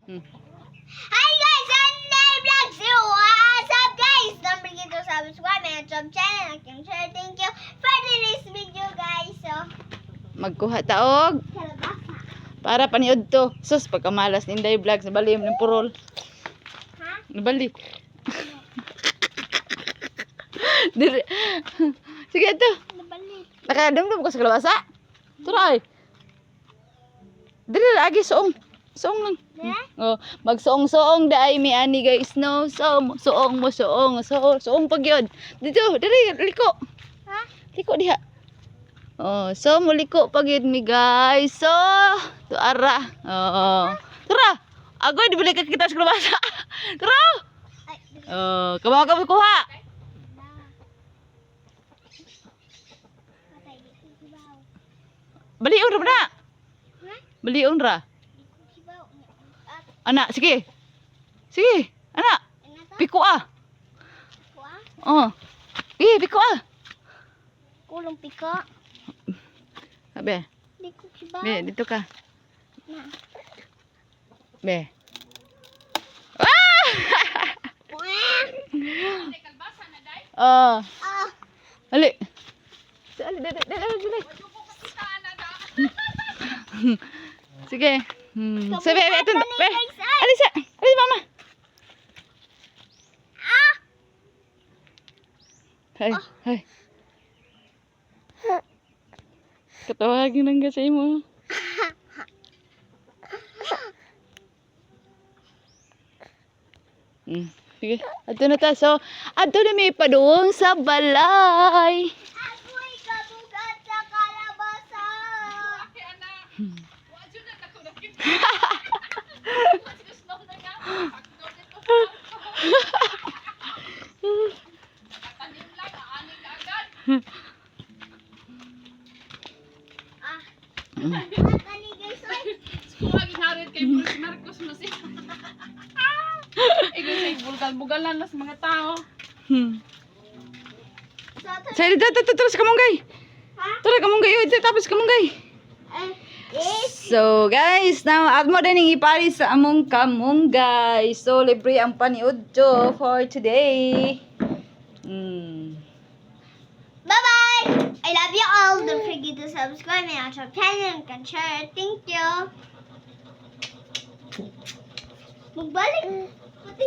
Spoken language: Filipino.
Hmm. Hi guys, Sunday Vlogs! What's up guys? Don't forget to subscribe my YouTube channel. I can share. Thank you for this video guys. So, Magkuha taog kalabasa. para paniod to. Sus, pagkamalas ni Inday Vlogs, nabali mo ng purol. Ha? Nabali. Dire. Sige to. Nabalik. Nakadamdam ko sa kalabasa. Turay. Dire lagi soong. Soong lang. Dire? Oh, magsoong-soong dai mi ani guys no. Soong mo soong. Soong pag yun. Dito, dire liko. Ha? Liko diha. Oh, so muliko pag yun mi guys. So, to ara. Oh. Tara. Agoy di balik kita sa kalabasa. Tara. Ay, Oh, kamo ka kuha. patay dito sibaw. Balion ra na. Ha? Balion ra. Dito sibaw. At, Anak, sige. Sige, anak. ano to? Piko ah. Kuha? Oh. Piko ah. Kulong piko. Be, Dito sibaw. be, dito ka. Na. Be. Ah! Wah! Oh, Ah! ali. Dali, dali. Sige. Sabi, ito. Be. Alisa. Alisa, mama. Ah! Hay. Katawagin lang kasi mo. Sige. Ato na ta. So, ato na may padung sa balay. Ako'y kabugat sa kalabasa. Ah. Matali guys, oy. Bugal-bugalan na sa mga tao. So, to- Say, dito sa kamunggay. ha? Tara, kamunggay. Tapos kamunggay. Yes. So guys, now at mo din ipari sa among kamunggay. So libre ang paniudto for today. Bye-bye. I love you all. Don't forget to subscribe my YouTube channel and share. Thank you. Magbalik. Pati